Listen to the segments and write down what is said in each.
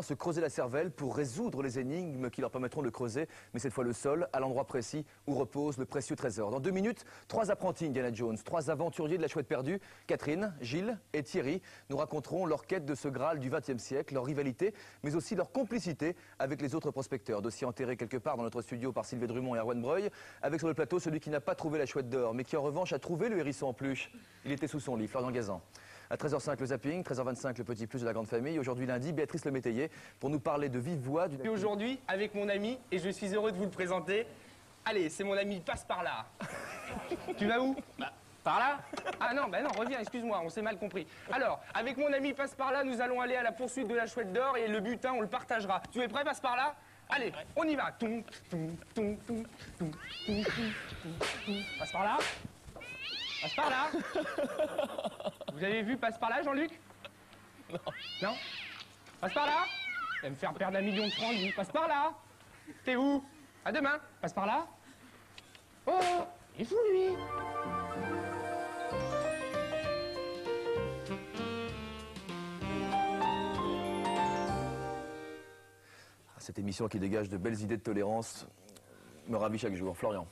Se creuser la cervelle pour résoudre les énigmes qui leur permettront de creuser, mais cette fois le sol, à l'endroit précis où repose le précieux trésor. Dans 2 minutes, 3 apprentis Indiana Jones, 3 aventuriers de la chouette perdue, Catherine, Gilles et Thierry, nous raconteront leur quête de ce Graal du XXe siècle, leur rivalité, mais aussi leur complicité avec les autres prospecteurs. Dossier enterré quelque part dans notre studio par Sylvain Drummond et Erwan Breuil, avec sur le plateau celui qui n'a pas trouvé la chouette d'or, mais qui en revanche a trouvé le hérisson en peluche. Il était sous son lit, Florian Gazan. À 13h05 le zapping, 13h25 le petit plus de la grande famille. Aujourd'hui lundi, Béatrice Lemétayer pour nous parler de vive voix. Et aujourd'hui, avec mon ami, et je suis heureux de vous le présenter. Allez, c'est mon ami Passe par là. Tu vas où? Par là? Ah non, bah non, reviens, excuse-moi, on s'est mal compris. Alors, avec mon ami Passe par là, nous allons aller à la poursuite de la chouette d'or et le butin, on le partagera. Tu es prêt, Passe par là? Allez, on y va. Passe par là. Passe par là. Vous avez vu Passe par là, Jean-Luc? Non. Non? Passe par là. Il va me faire perdre 1 million de francs, lui. Passe par là. T'es où? À demain. Passe par là. Oh, il est fou, lui. Cette émission qui dégage de belles idées de tolérance me ravit chaque jour. Florian.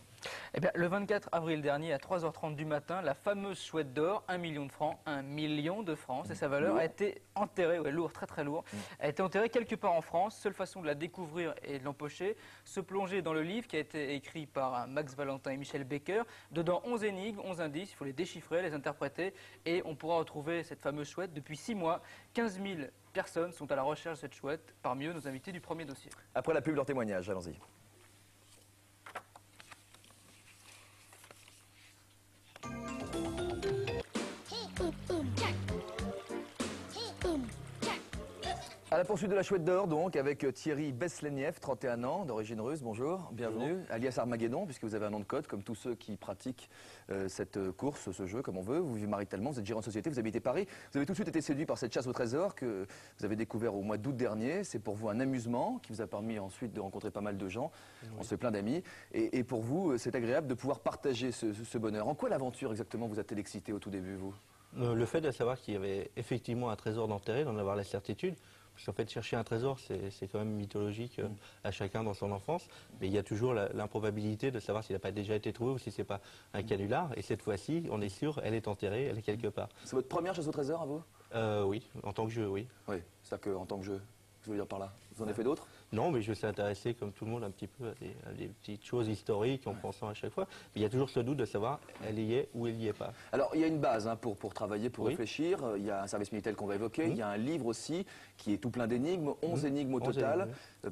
Eh bien, le 24 avril dernier, à 3h30 du matin, la fameuse chouette d'or, 1 million de francs, 1 million de francs, c'est sa valeur, a été enterrée, ouais, lourd, très lourd, a été enterrée quelque part en France. Seule façon de la découvrir et de l'empocher, se plonger dans le livre qui a été écrit par Max Valentin et Michel Becker. Dedans, 11 énigmes, 11 indices, il faut les déchiffrer, les interpréter, et on pourra retrouver cette fameuse chouette. Depuis 6 mois, 15 000 personnes sont à la recherche de cette chouette, parmi eux nos invités du premier dossier. Après la pub, leur témoignage, allons-y. À la poursuite de la chouette d'or, donc, avec Thierry Besleniev, 31 ans, d'origine russe. Bonjour, bienvenue. Bonjour. Alias Armageddon, puisque vous avez un nom de code, comme tous ceux qui pratiquent cette course, ce jeu, comme on veut. Vous vivez maritalement, vous êtes gérant de société, vous habitez Paris. Vous avez tout de suite été séduit par cette chasse au trésor que vous avez découvert au mois d'août dernier. C'est pour vous un amusement qui vous a permis ensuite de rencontrer pas mal de gens. Oui. On se fait plein d'amis. Et pour vous, c'est agréable de pouvoir partager ce bonheur. En quoi l'aventure exactement vous a-t-elle excité au tout début, vous? Le fait de savoir qu'il y avait effectivement un trésor d'enterré, d'en avoir la certitude. Parce qu'en fait, chercher un trésor, c'est quand même mythologique à chacun dans son enfance. Mais il y a toujours l'improbabilité de savoir s'il n'a pas déjà été trouvé ou si c'est pas un canular. Et cette fois-ci, on est sûr, elle est enterrée, elle est quelque part. C'est votre première chasse au trésor à vous? Oui, en tant que jeu, oui. Oui, c'est-à-dire qu'en tant que jeu, je veux dire par là. Vous en avez fait d'autres? Non, mais je me suis intéressé, comme tout le monde, un petit peu à des petites choses historiques en pensant à chaque fois. Mais il y a toujours ce doute de savoir, elle y est ou elle n'y est pas. Alors, il y a une base pour travailler, pour réfléchir. Il y a un service militaire qu'on va évoquer. Il y a un livre aussi qui est tout plein d'énigmes. 11 énigmes au total.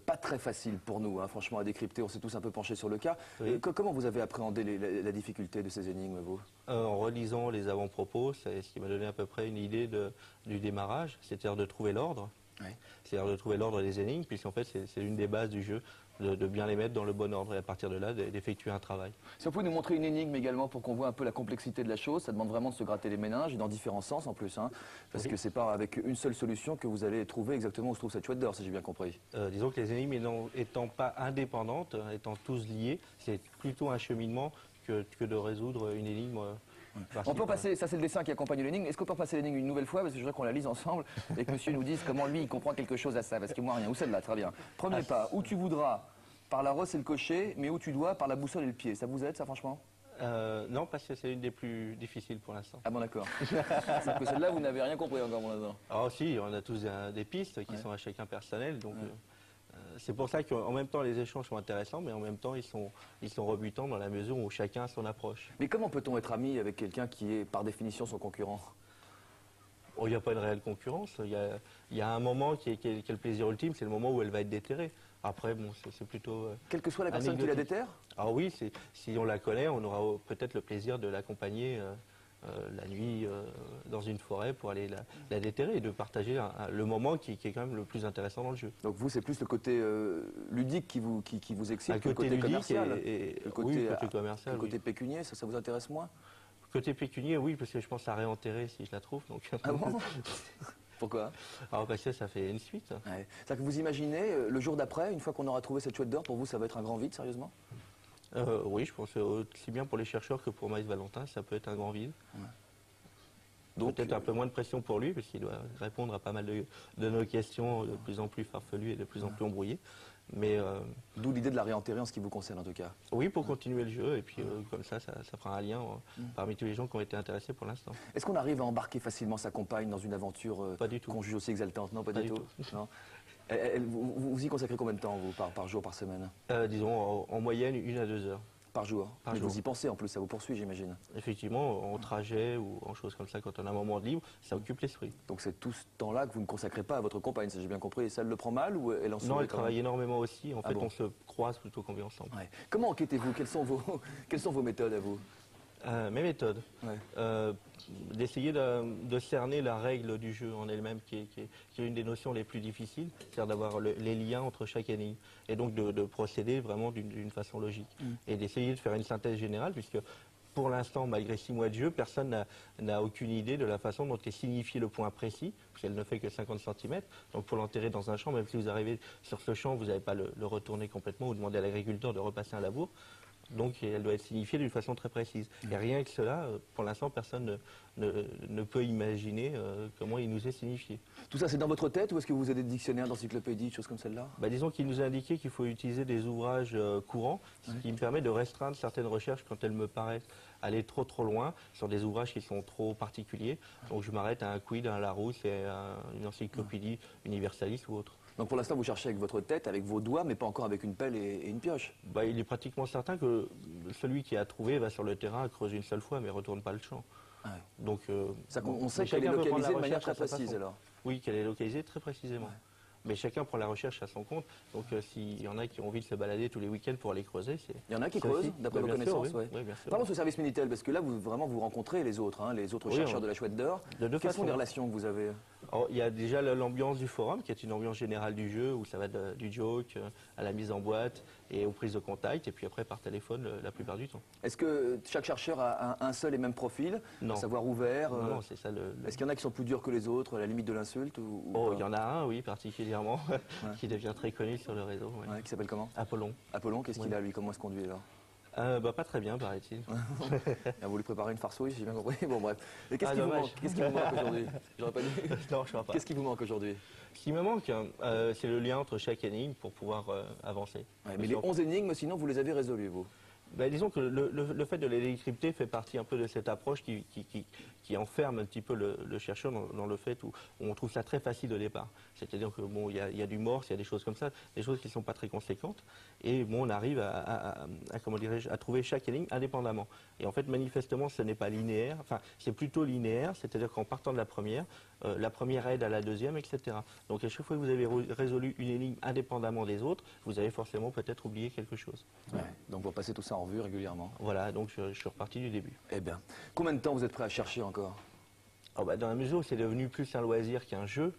Pas très facile pour nous, hein, franchement, à décrypter. On s'est tous un peu penchés sur le cas. Comment vous avez appréhendé la difficulté de ces énigmes, vous? En relisant les avant-propos, c'est ce qui m'a donné à peu près une idée du démarrage, c'est-à-dire de trouver l'ordre. Oui. C'est-à-dire de trouver l'ordre des énigmes, puisqu'en fait c'est une des bases du jeu, de bien les mettre dans le bon ordre et à partir de là d'effectuer un travail. Si on peut nous montrer une énigme également pour qu'on voit un peu la complexité de la chose, ça demande vraiment de se gratter les méninges et dans différents sens en plus, hein, parce que c'est pas avec une seule solution que vous allez trouver exactement où se trouve cette chouette d'or, si j'ai bien compris. Disons que les énigmes étant pas indépendantes, étant tous liées, c'est plutôt un cheminement que de résoudre une énigme. On peut passer, ça c'est le dessin qui accompagne l'énigme. Est-ce qu'on peut passer l'énigme une nouvelle fois? Parce que je voudrais qu'on la lise ensemble et que monsieur nous dise comment lui il comprend quelque chose à ça. Parce que moi rien. Où celle-là? Très bien. Premier pas, où tu voudras par la rosse et le cocher, mais où tu dois par la boussole et le pied. Ça vous aide ça franchement? Non, parce que c'est une des plus difficiles pour l'instant. Ah bon d'accord. C'est que celle-là vous n'avez rien compris encore mon instant. Ah si, on a tous des pistes qui sont à chacun personnelles. Donc c'est pour ça qu'en même temps les échanges sont intéressants, mais en même temps ils sont rebutants dans la mesure où chacun a son approche. Mais comment peut-on être ami avec quelqu'un qui est par définition son concurrent? Oh, il n'y a pas une réelle concurrence. Il y a un moment qui est le plaisir ultime, c'est le moment où elle va être déterrée. Après, bon, c'est plutôt... Quelle que soit la personne qui la déterre? Ah oui, si on la connaît, on aura peut-être le plaisir de l'accompagner la nuit dans une forêt pour aller la déterrer et de partager le moment qui est quand même le plus intéressant dans le jeu. Donc vous, c'est plus le côté ludique qui vous excite que le côté commercial. Le côté commercial, le côté pécunier, ça vous intéresse moins? Côté pécunier, oui, parce que je pense à réenterrer si je la trouve. Donc... Ah bon? Pourquoi? Alors parce que ça fait une suite. Ouais. C'est-à-dire que vous imaginez, le jour d'après, une fois qu'on aura trouvé cette chouette d'or, pour vous, ça va être un grand vide, sérieusement? Oui, je pense aussi bien pour les chercheurs que pour Max Valentin, ça peut être un grand vide. Ouais. Donc, peut-être un peu moins de pression pour lui, parce qu'il doit répondre à pas mal de nos questions de plus en plus farfelues et de plus en plus embrouillées. Mais d'où l'idée de la réenterrer en ce qui vous concerne en tout cas. oui, pour continuer le jeu, et puis comme ça fera un lien parmi tous les gens qui ont été intéressés pour l'instant. Est-ce qu'on arrive à embarquer facilement sa compagne dans une aventure Pas du tout. qu'on juge aussi exaltante? Non, pas du tout. Non. Vous y consacrez combien de temps, vous, par jour, par semaine? Disons en moyenne 1 à 2 heures. Par jour. Par Mais jour. vous y pensez en plus, ça vous poursuit, j'imagine. Effectivement, en trajet ou en choses comme ça, quand on a un moment de libre, ça occupe l'esprit. Donc c'est tout ce temps-là que vous ne consacrez pas à votre compagne, si j'ai bien compris. Et ça, elle le prend mal ou elle en sourit Non, elle quand même? travaille énormément aussi. En Ah fait, bon? on se croise plutôt qu'on vit ensemble. Ouais. Comment enquêtez-vous? Quelles sont vos méthodes à vous? Mes méthodes. Ouais. D'essayer de cerner la règle du jeu en elle-même, qui est une des notions les plus difficiles, c'est-à-dire d'avoir les liens entre chaque énigme, et donc de procéder vraiment d'une façon logique, et d'essayer de faire une synthèse générale, puisque pour l'instant, malgré 6 mois de jeu, personne n'a aucune idée de la façon dont est signifié le point précis, puisqu'elle ne fait que 50 cm. Donc pour l'enterrer dans un champ, même si vous arrivez sur ce champ, vous n'allez pas le retourner complètement ou demander à l'agriculteur de repasser un labour. Donc elle doit être signifiée d'une façon très précise. Et rien que cela, pour l'instant, personne ne peut imaginer comment il nous est signifié. Tout ça, c'est dans votre tête ou est-ce que vous avez des dictionnaires, d'encyclopédies, des choses comme celle-là? Disons qu'il nous a indiqué qu'il faut utiliser des ouvrages courants, ce qui me permet de restreindre certaines recherches quand elles me paraissent aller trop loin sur des ouvrages qui sont trop particuliers. Donc je m'arrête à un Quid, un Larousse et à une encyclopédie universaliste ou autre. Donc pour l'instant, vous cherchez avec votre tête, avec vos doigts, mais pas encore avec une pelle et une pioche. Il est pratiquement certain que celui qui a trouvé va sur le terrain, creuse une seule fois, mais ne retourne pas le champ. Ouais. Donc, On sait mais qu'elle est chacun peut prendre la localisée de manière recherche à très sa précise façon. alors. Oui, qu'elle est localisée très précisément. Mais chacun prend la recherche à son compte. Donc s'il y en a qui ont envie de se balader tous les week-ends pour aller creuser, c'est... Il y en a qui c'est creusent, aussi. d'après vos Bien sûr, connaissances. oui. Ouais. Oui, bien sûr. Parlons de ce service Minitel, parce que là, vous rencontrez les autres, hein, les autres Oui, chercheurs de la Chouette d'Or. De deux Quelles sont façons. les relations que vous avez? Alors, il y a déjà l'ambiance du forum, qui est une ambiance générale du jeu, où ça va du joke à la mise en boîte et aux prises de contact, et puis après par téléphone la plupart du temps. Est-ce que chaque chercheur a un seul et même profil? Non. À savoir ouvert? Non, c'est ça Est-ce qu'il y en a qui sont plus durs que les autres, à la limite de l'insulte ou Oh, pas? il y en a un, oui, particulièrement, qui devient très connu sur le réseau. Oui. Ouais, qui s'appelle comment? Apollon. Apollon, qu'est-ce qu'il a lui? Comment est-ce qu'on conduit alors? Pas très bien, paraît-il. Vous voulu préparer une farceuille, si j'ai bien compris. Bon, bref. Et qu'est-ce Ah, qui vous dommage. manque? Qu'est-ce qui vous manque aujourd'hui? J'aurais pas dit. Non, je crois pas. Qu'est-ce qui vous manque aujourd'hui? Ce qui me manque, c'est le lien entre chaque énigme pour pouvoir avancer. Ouais, mais les 11 énigmes, sinon, vous les avez résolues, vous? Disons que le fait de les décrypter fait partie un peu de cette approche qui enferme un petit peu le chercheur dans le fait où on trouve ça très facile au départ. C'est-à-dire que bon, il y a du morse, il y a des choses comme ça, des choses qui ne sont pas très conséquentes, et bon, on arrive comment dirais-je, à trouver chaque énigme indépendamment. Et en fait, manifestement, ce n'est pas linéaire, enfin, c'est plutôt linéaire, c'est-à-dire qu'en partant de la première aide à la deuxième, etc. Donc à chaque fois que vous avez résolu une énigme indépendamment des autres, vous avez forcément peut-être oublié quelque chose. Ouais. Donc vous passez tout ça en vue régulièrement. Voilà, donc je suis reparti du début. Eh bien, combien de temps vous êtes prêt à chercher encore? Dans la mesure où c'est devenu plus un loisir qu'un jeu,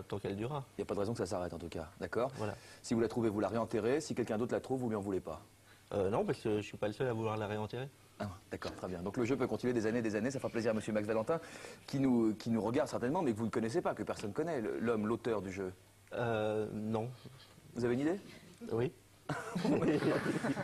tant qu'elle durera. Il n'y a pas de raison que ça s'arrête en tout cas, d'accord? Voilà. Si vous la trouvez, vous la réenterrez. Si quelqu'un d'autre la trouve, vous lui en voulez pas. Non, parce que je ne suis pas le seul à vouloir la réenterrer. Ah, d'accord, très bien. Donc le jeu peut continuer des années. Ça fera plaisir à Monsieur Max Valentin, qui nous regarde certainement, mais que vous ne connaissez pas, que personne ne connaît, l'homme, l'auteur du jeu. Non. Vous avez une idée? Oui.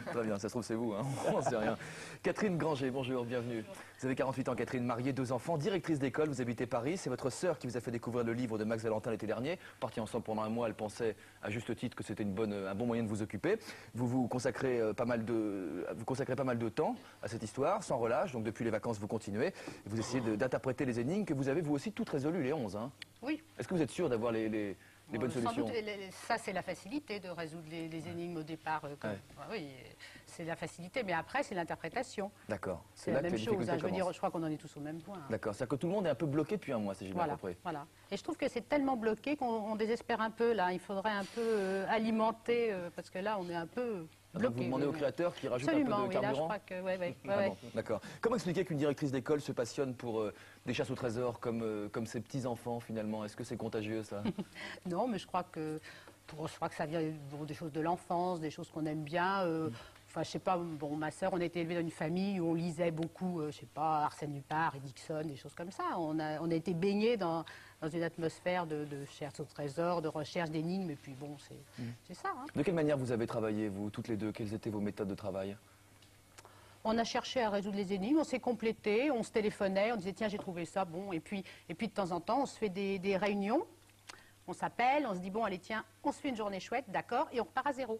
Très bien, ça se trouve c'est vous, hein. On sait rien. Catherine Granger, bonjour, bienvenue. Vous avez 48 ans, Catherine, mariée, 2 enfants, directrice d'école, vous habitez Paris. C'est votre sœur qui vous a fait découvrir le livre de Max Valentin l'été dernier. Partis ensemble pendant un mois, elle pensait à juste titre que c'était un bon moyen de vous occuper. Vous consacrez pas mal de temps à cette histoire, sans relâche. Donc depuis les vacances, vous continuez. Et vous essayez d'interpréter les énigmes que vous avez vous aussi toutes résolues, les 11. Hein. Oui. Est-ce que vous êtes sûr d'avoir les bonnes Sans solutions? doute, ça c'est la facilité de résoudre les énigmes au départ. Oui, c'est la facilité, mais après c'est l'interprétation. D'accord. C'est là la que même les chose. difficultés Je veux dire, commencent. je crois qu'on en est tous au même point. D'accord. C'est-à-dire que tout le monde est un peu bloqué depuis un mois, si j'ai bien compris. Voilà. Et je trouve que c'est tellement bloqué qu'on désespère un peu là. Il faudrait un peu alimenter, parce que là on est un peu Donc vous bloqué. demandez au créateur qui rajoute Absolument, un peu de oui, là je carburant? crois que. Ouais, Ah bon, d'accord. Comment expliquer qu'une directrice d'école se passionne pour des chasses au trésor comme ses petits-enfants finalement? Est-ce que c'est contagieux ça? Non, mais je crois que ça vient des choses de l'enfance, des choses qu'on aime bien. Enfin, je sais pas, bon, ma sœur, on a été élevés dans une famille où on lisait beaucoup, je sais pas, Arsène Lupin, Dixon, des choses comme ça. On a été baignés dans une atmosphère de chasse au trésor, de recherche d'énigmes, et puis bon, c'est ça. Hein. De quelle manière vous avez travaillé, vous, toutes les deux? Quelles étaient vos méthodes de travail? On a cherché à résoudre les énigmes, on s'est complété, on se téléphonait, on disait tiens j'ai trouvé ça, bon, et puis de temps en temps on se fait des réunions, on s'appelle, on se dit bon allez tiens, on se fait une journée chouette, d'accord, et on repart à zéro.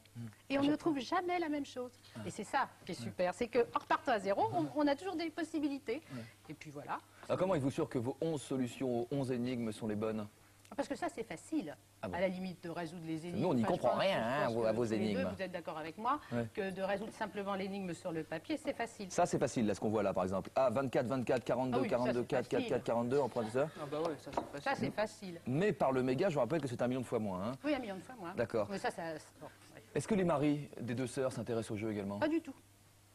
Et on ne trouve jamais la même chose. Et c'est ça qui est super, c'est qu'en repartant à zéro, on a toujours des possibilités. Et puis voilà. Alors, comment êtes-vous sûr que vos 11 solutions aux 11 énigmes sont les bonnes? Parce que ça, c'est facile, Ah bon? à la limite, de résoudre les énigmes. Nous, on n'y Enfin, comprend je pense- rien, je hein, pense à que vos tous les énigmes. deux, vous êtes d'accord avec moi Ouais. que de résoudre simplement l'énigme sur le papier, c'est facile. Ça, c'est facile, là, ce qu'on voit là, par exemple. Ah, 24, 24, 42, Ah oui, ça, 42, c'est 4, 4, facile. 4, 42, en point de ça. Ah bah ouais, ça c'est facile. Ça, c'est facile. Mais par le méga, je vous rappelle que c'est 1 million de fois moins. Hein. Oui, 1 million de fois, moi. D'accord. Mais ça bon, ouais. Est-ce que les maris des deux sœurs s'intéressent au jeu également? Pas du tout.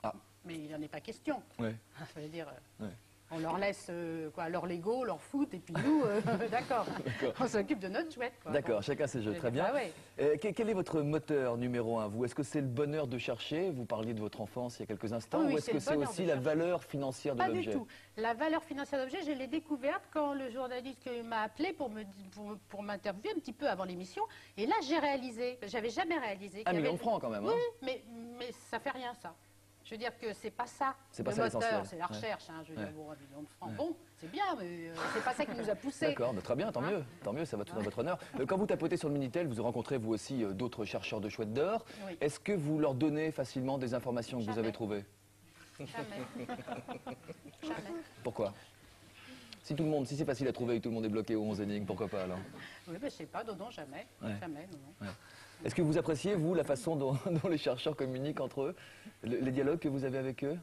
Ah. Mais il n'en est pas question. Ouais. Ça veut dire, Ouais. on leur laisse leur Lego, leur foot, et puis nous, d'accord, on s'occupe de notre chouette. quoi. D'accord, Bon. chacun ses jeux, très bien. Ah ouais. Quel est votre moteur numéro 1, vous? Est-ce que c'est le bonheur de chercher? Vous parliez de votre enfance il y a quelques instants. Oui, ou est-ce c'est que le c'est bonheur aussi de la chercher. valeur financière de Pas l'objet? du tout. La valeur financière d'objet, je l'ai découverte quand le journaliste m'a appelé pour m'interviewer un petit peu avant l'émission. Et là, j'ai réalisé, j'avais jamais réalisé. 1 qu'il y million avait- de francs quand même. Oui, Hein. mais ça fait rien, ça. Je veux dire que c'est pas ça. C'est pas le ça moteur, l'essentiel. c'est la Ouais. recherche. Hein, je veux Ouais. dire, bon, 1 million de francs, bon, c'est bien, mais c'est pas ça qui nous a poussés. D'accord, très bien, tant Hein? mieux. Tant mieux, ça va tout dans votre honneur. Quand vous tapotez sur le Minitel, vous rencontrez vous aussi d'autres chercheurs de chouettes d'or. Oui. Est-ce que vous leur donnez facilement des informations que vous Jamais. avez trouvées? Jamais. Jamais. Pourquoi? Si c'est facile à trouver et que tout le monde est bloqué aux 11 énigmes, pourquoi pas alors? Oui, mais je sais pas, non, jamais. Ouais. Jamais, non. Est-ce que vous appréciez, vous, la façon dont, dont les chercheurs communiquent entre eux, les dialogues que vous avez avec eux?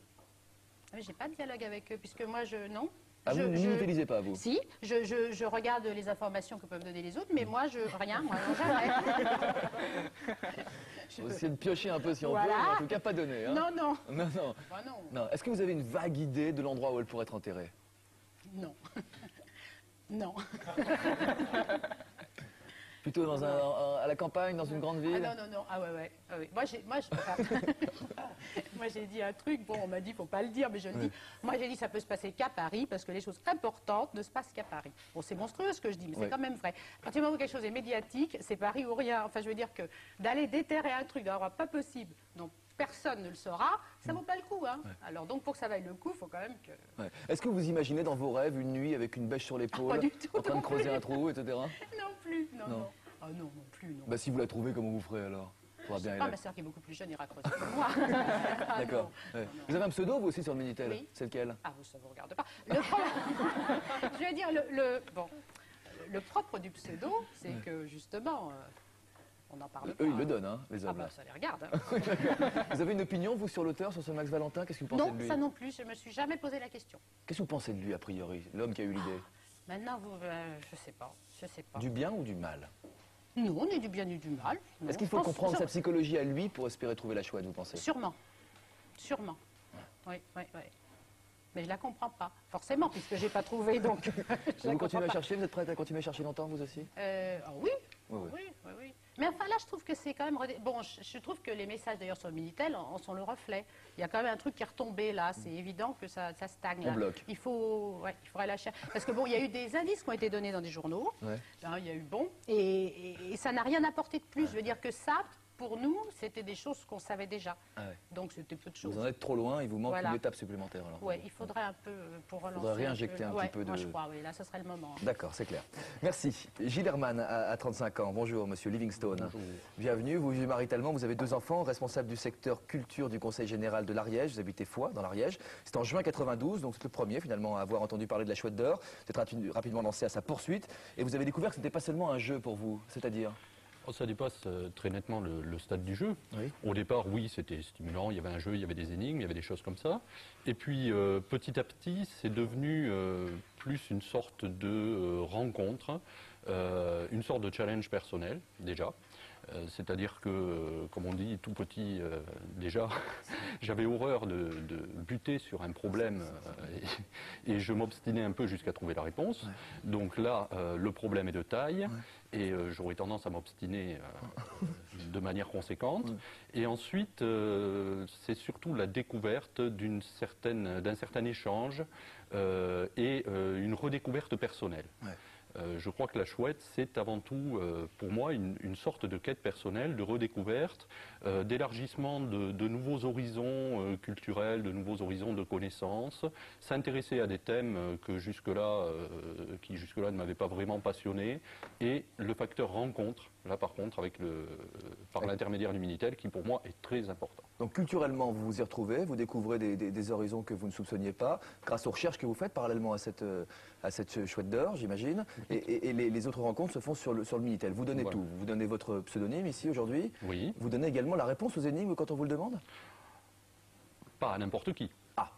Mais j'ai pas de dialogue avec eux, puisque moi, non. Ah, vous n'utilisez pas, vous? Si, je regarde les informations que peuvent donner les autres, mais moi, rien, moi, non, jamais. On va essayer de piocher un peu si on Voilà. peut, mais en tout cas pas donné. Hein? Non, non. Non, non. Bah non. Non. Est-ce que vous avez une vague idée de l'endroit où elle pourrait être enterrée? Non. Non. Plutôt à la campagne, dans une grande Ah ville? non, non, non. Ah ouais, ouais. Ah ouais. Moi, j'ai dit un truc, bon, on m'a dit, faut pas le dire, mais je le dis. Moi, j'ai dit, ça peut se passer qu'à Paris, parce que les choses importantes ne se passent qu'à Paris. Bon, c'est monstrueux ce que je dis, mais Ouais. c'est quand même vrai. À partir du moment où quelque chose est médiatique, c'est Paris ou rien. Enfin, je veux dire que d'aller déterrer un truc, d'avoir pas possible, donc personne ne le saura, ça vaut pas le coup. Hein. Alors, donc, pour que ça vaille le coup, il faut quand même que... Ouais. Est-ce que vous imaginez dans vos rêves une nuit avec une bêche sur l'épaule, pas du tout, en train de non creuser plus. un trou, etc. Non plus, non, Non. non. Ah non, non plus, non. Bah si vous la trouvez, comment vous ferez alors? Faudra bien Ah, aller- ma sœur qui est beaucoup plus jeune ira creuser que moi. Ah, D'accord. non. Ouais. Vous avez un pseudo, vous aussi, sur le Minitel? Oui. C'est lequel? Ah, ça ne vous regarde pas. Je vais dire, le propre du pseudo, c'est que justement, on n'en parle pas. Eux, ils le donnent, hein, les Ah hommes. bah, ça les regarde. Hein. Vous avez une opinion, vous, sur l'auteur, sur ce Max Valentin? Qu'est-ce que vous pensez Non, de lui? ça non plus, je me suis jamais posé la question. Qu'est-ce que vous pensez de lui, a priori? L'homme qui a eu l'idée? Maintenant, je sais pas, je sais pas. Du bien ou du mal? Non, ni du bien ni du mal. Non, Est-ce qu'il je faut pense comprendre sur- sa psychologie à lui pour espérer trouver la chouette, vous pensez? Sûrement, sûrement. Oui, oui, oui. Mais je la comprends pas, forcément, puisque j'ai pas trouvé, donc. je la Vous comprends continuez à pas. chercher? Vous êtes prête à continuer à chercher longtemps, vous aussi? Oui, Oui, oui. oui, oui, oui. Mais enfin là, je trouve que c'est quand même... Bon, je trouve que les messages d'ailleurs sur le Minitel en sont le reflet. Il y a quand même un truc qui est retombé là. C'est évident que ça stagne. On là. bloque. Il faudrait la chercher. Parce que bon, il y a eu des indices qui ont été donnés dans des journaux. Ouais. Hein, il y a eu bon. Et ça n'a rien apporté de plus. Je veux dire que ça, pour nous, c'était des choses qu'on savait déjà. Ah ouais. Donc c'était peu de choses. Vous en êtes trop loin, il vous manque Voilà. une étape supplémentaire alors. Ouais, il faudrait un peu pour relancer. Faudrait réinjecter un petit Ouais, peu de- Moi, je crois, oui, là, ce serait le moment. D'accord, c'est clair. Merci. Gilles Herman à 35 ans. Bonjour, monsieur Livingstone. Bonjour. Bienvenue. Vous vivez maritalement, vous avez 2 enfants, responsable du secteur culture du Conseil général de l'Ariège. Vous habitez Foix, dans l'Ariège. C'est en juin 92, donc c'est le premier finalement à avoir entendu parler de la chouette d'or. Vous êtes rapidement lancé à sa poursuite. Et vous avez découvert que ce n'était pas seulement un jeu pour vous, c'est-à-dire? Oh, ça dépasse très nettement le stade du jeu. Oui. Au départ, oui, c'était stimulant, il y avait un jeu, il y avait des énigmes, il y avait des choses comme ça. Et puis, petit à petit, c'est devenu plus une sorte de rencontre, une sorte de challenge personnel, déjà. C'est-à-dire que, comme on dit, tout petit, déjà, j'avais horreur de buter sur un problème et je m'obstinais un peu jusqu'à trouver la réponse. Ouais. Donc là, le problème est de taille et j'aurais tendance à m'obstiner de manière conséquente. Et ensuite, c'est surtout la découverte d'un certain échange et une redécouverte personnelle. Ouais. Je crois que la chouette, c'est avant tout, pour moi, une sorte de quête personnelle, de redécouverte, d'élargissement de nouveaux horizons culturels, de nouveaux horizons de connaissances, s'intéresser à des thèmes qui jusque-là ne m'avaient pas vraiment passionné, et le facteur rencontre, là par contre, par l'intermédiaire du Minitel, qui pour moi est très important. Donc culturellement, vous vous y retrouvez, vous découvrez des horizons que vous ne soupçonniez pas, grâce aux recherches que vous faites parallèlement à cette chouette d'or, j'imagine. Et les autres rencontres se font sur le Minitel. Vous donnez Voilà. tout. Vous donnez votre pseudonyme ici aujourd'hui. Oui, Vous donnez également la réponse aux énigmes quand on vous le demande. pas à n'importe qui. Alors,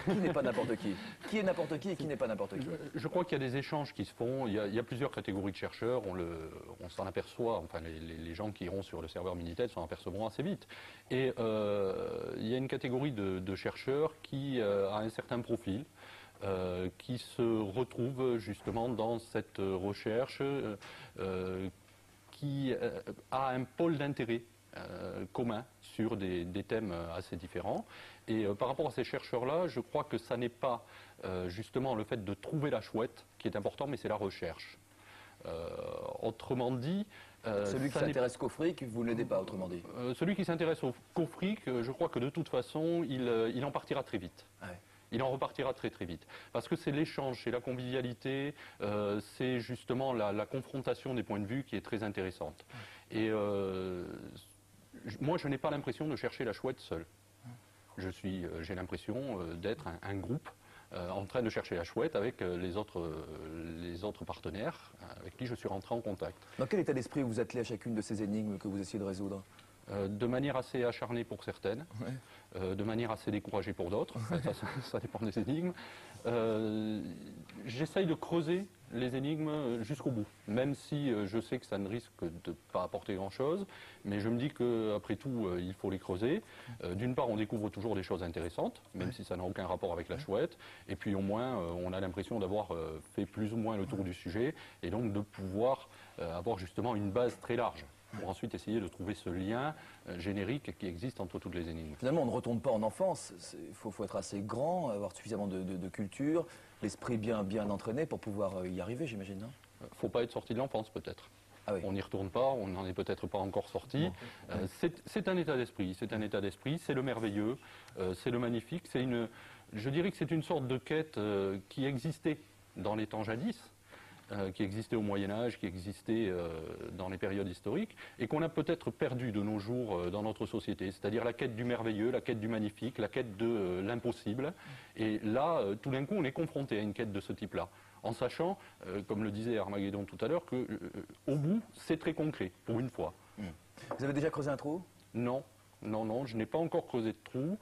qui n'est pas n'importe qui? Qui est n'importe qui et qui n'est pas n'importe qui? Je crois qu'il y a des échanges qui se font. Il y a plusieurs catégories de chercheurs. On s'en aperçoit. Enfin, les gens qui iront sur le serveur Minitel s'en apercevront assez vite. Et il y a une catégorie de chercheurs qui a un certain profil, qui se retrouvent justement dans cette recherche, qui a un pôle d'intérêt commun sur des thèmes assez différents. Et par rapport à ces chercheurs-là, je crois que ça n'est pas justement le fait de trouver la chouette qui est important, mais c'est la recherche. Autrement dit... Celui qui s'intéresse qu'au fric, vous ne l'aidez pas, autrement dit. Celui qui s'intéresse qu'au fric, je crois que de toute façon, il en partira très vite. Ouais. Il en repartira très très vite. Parce que c'est l'échange, c'est la convivialité, c'est justement la confrontation des points de vue qui est très intéressante. Et moi, je n'ai pas l'impression de chercher la chouette seule. J'ai l'impression d'être un groupe en train de chercher la chouette avec les autres partenaires avec qui je suis rentré en contact. Dans quel état d'esprit vous attelez à chacune de ces énigmes que vous essayez de résoudre? De manière assez acharnée pour certaines, de manière assez découragée pour d'autres, ça dépend des énigmes. J'essaye de creuser les énigmes jusqu'au bout, même si je sais que ça ne risque de ne pas apporter grand-chose, mais je me dis qu'après tout, il faut les creuser. D'une part, on découvre toujours des choses intéressantes, même si ça n'a aucun rapport avec la chouette, et puis au moins, on a l'impression d'avoir fait plus ou moins le tour du sujet, et donc de pouvoir avoir justement une base très large, pour ensuite essayer de trouver ce lien générique qui existe entre toutes les énigmes. Finalement, on ne retombe pas en enfance. Il faut être assez grand, avoir suffisamment de culture, l'esprit bien entraîné pour pouvoir y arriver, j'imagine, non? Faut pas être sorti de l'enfance, peut-être. Ah oui. On n'y retourne pas, on n'en est peut-être pas encore sorti. C'est un état d'esprit, c'est le merveilleux, c'est le magnifique. Je dirais que c'est une sorte de quête qui existait dans les temps jadis, qui existait au Moyen-Âge, qui existait dans les périodes historiques, et qu'on a peut-être perdu de nos jours dans notre société, c'est-à-dire la quête du merveilleux, la quête du magnifique, la quête de l'impossible. Et là, tout d'un coup, on est confronté à une quête de ce type-là, en sachant, comme le disait Armageddon tout à l'heure, qu'au bout, c'est très concret, pour une fois. Vous avez déjà creusé un trou? Non, je n'ai pas encore creusé de trou.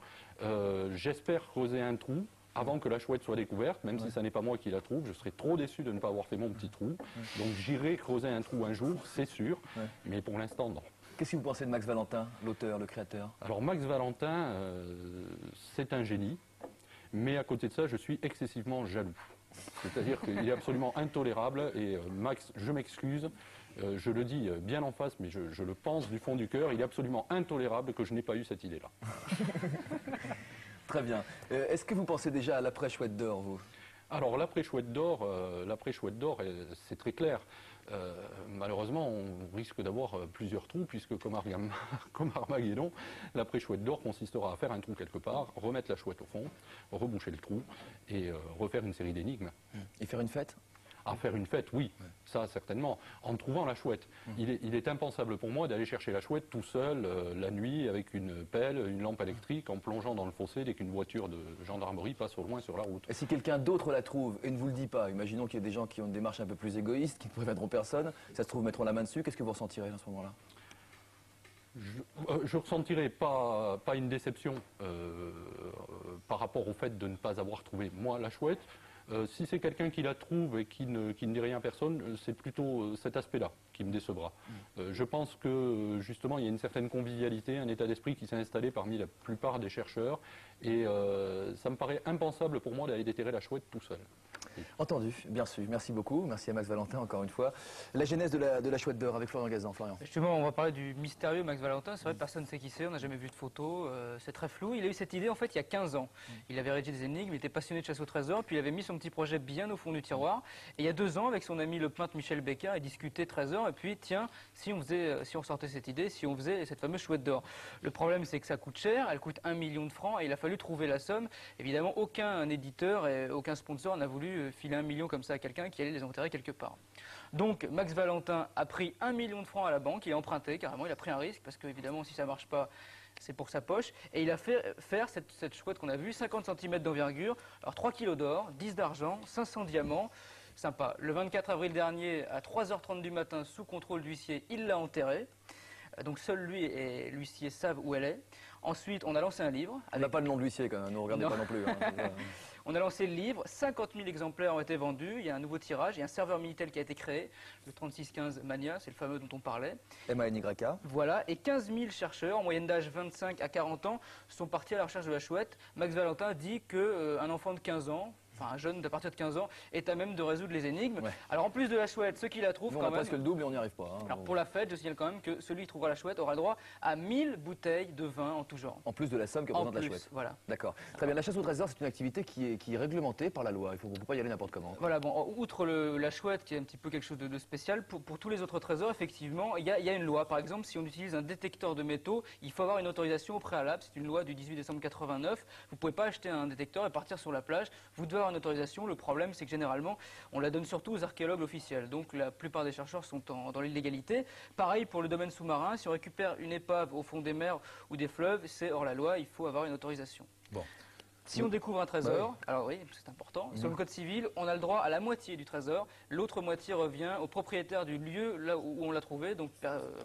J'espère creuser un trou avant que la chouette soit découverte, même si ce n'est pas moi qui la trouve. Je serais trop déçu de ne pas avoir fait mon petit trou. Donc j'irai creuser un trou un jour, c'est sûr, mais pour l'instant, non. Qu'est-ce que vous pensez de Max Valentin, l'auteur, le créateur? Alors Max Valentin, c'est un génie, mais à côté de ça, je suis excessivement jaloux. C'est-à-dire qu'il est absolument intolérable, et Max, je m'excuse, je le dis bien en face, mais je le pense du fond du cœur, il est absolument intolérable que je n'ai pas eu cette idée-là. Très bien. Est-ce que vous pensez déjà à l'après-chouette d'or, vous? Alors l'après-chouette d'or, c'est très clair. Malheureusement, on risque d'avoir plusieurs trous, puisque comme Armageddon, l'après-chouette d'or consistera à faire un trou quelque part, remettre la chouette au fond, reboucher le trou et refaire une série d'énigmes. Et faire une fête? À faire une fête, oui, ça certainement, en trouvant la chouette. Il est impensable pour moi d'aller chercher la chouette tout seul, la nuit, avec une pelle, une lampe électrique, en plongeant dans le fossé dès qu'une voiture de gendarmerie passe au loin sur la route. Et si quelqu'un d'autre la trouve et ne vous le dit pas, imaginons qu'il y a des gens qui ont une démarche un peu plus égoïste, qui ne préviendront personne, ça se trouve mettront la main dessus, qu'est-ce que vous ressentirez à ce moment-là? Je ressentirai pas une déception par rapport au fait de ne pas avoir trouvé, moi, la chouette. Si c'est quelqu'un qui la trouve et qui ne dit rien à personne, c'est plutôt cet aspect-là qui me décevra. Je pense que justement il y a une certaine convivialité, un état d'esprit qui s'est installé parmi la plupart des chercheurs, et ça me paraît impensable pour moi d'aller déterrer la chouette tout seul. Entendu, bien sûr. Merci beaucoup. Merci à Max Valentin encore une fois. La genèse de la chouette d'or avec Florian Gazan. Florian. Justement, on va parler du mystérieux Max Valentin. C'est vrai que personne ne sait qui c'est, on n'a jamais vu de photo, c'est très flou. Il a eu cette idée en fait il y a 15 ans. Il avait rédigé des énigmes, il était passionné de chasse au trésor, puis il avait mis son petit projet bien au fond du tiroir. Et il y a 2 ans, avec son ami le peintre Michel Becquin, il discutait trésor. Et puis, tiens, si on sortait cette idée, si on faisait cette fameuse chouette d'or. Le problème, c'est que ça coûte cher, elle coûte 1 million de francs et il a fallu trouver la somme. Évidemment, aucun éditeur et aucun sponsor n'a voulu filer 1 million comme ça à quelqu'un qui allait les enterrer quelque part. Donc Max Valentin a pris 1 million de francs à la banque, il a emprunté carrément, il a pris un risque parce qu'évidemment si ça ne marche pas, c'est pour sa poche. Et il a fait faire cette chouette qu'on a vue, 50 cm d'envergure, alors 3 kg d'or, 10 d'argent, 500 diamants. Sympa. Le 24 avril dernier, à 3h30 du matin, sous contrôle d'huissier, il l'a enterrée. Donc seul lui et l'huissier savent où elle est. Ensuite, on a lancé un livre. On n'a pas le nom de l'huissier quand même, ne regardez pas non plus. Hein. On a lancé le livre, 50 000 exemplaires ont été vendus, il y a un nouveau tirage, il y a un serveur Minitel qui a été créé, le 3615 Mania, c'est le fameux dont on parlait. MANYK. Voilà, et 15 000 chercheurs, en moyenne d'âge 25 à 40 ans, sont partis à la recherche de la chouette. Max Valentin dit qu'un enfant de 15 ans, enfin un jeune d'à partir de 15 ans, est à même de résoudre les énigmes. Ouais. Alors en plus de la chouette, ceux qui la trouvent Nous, on quand a même... presque le double et on n'y arrive pas. Hein. Alors pour la fête, je signale quand même que celui qui trouvera la chouette aura le droit à 1000 bouteilles de vin en tout genre. En plus de la somme que En représente la plus, chouette. voilà. D'accord. Très bien. La chasse au trésor, c'est une activité qui est réglementée par la loi. Il ne faut pas y aller n'importe comment. Voilà, bon, outre la chouette qui est un petit peu quelque chose de spécial, pour tous les autres trésors, effectivement, il y a une loi. Par exemple, si on utilise un détecteur de métaux, il faut avoir une autorisation au préalable. C'est une loi du 18 décembre 89. Vous ne pouvez pas acheter un détecteur et partir sur la plage. Vous devez avoir une autorisation. Le problème, c'est que généralement, on la donne surtout aux archéologues officiels. Donc la plupart des chercheurs sont dans l'illégalité. Pareil pour le domaine sous-marin. Si on récupère une épave au fond des mers ou des fleuves, c'est hors la loi. Il faut avoir une autorisation. Bon. Si on découvre un trésor, alors oui, c'est important, sur le code civil, on a le droit à la moitié du trésor, l'autre moitié revient au propriétaire du lieu là où on l'a trouvé, donc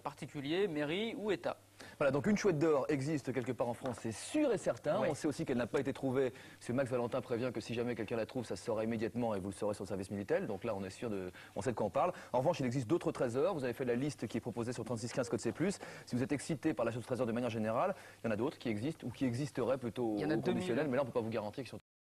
particulier, mairie ou État. Voilà, donc une chouette d'or existe quelque part en France, c'est sûr et certain. Ouais. On sait aussi qu'elle n'a pas été trouvée, parce que Max Valentin prévient que si jamais quelqu'un la trouve, ça se saura immédiatement et vous le saurez sur le service Minitel. Donc là, on est sûr on sait de quoi on parle. En revanche, il existe d'autres trésors. Vous avez fait la liste qui est proposée sur 3615 code C+. Si vous êtes excité par la chasse au trésor de manière générale, il y en a d'autres qui existent ou qui existeraient plutôt Il y en a au 2000. conditionnel, mais là, on ne peut pas vous garantir qu'ils sont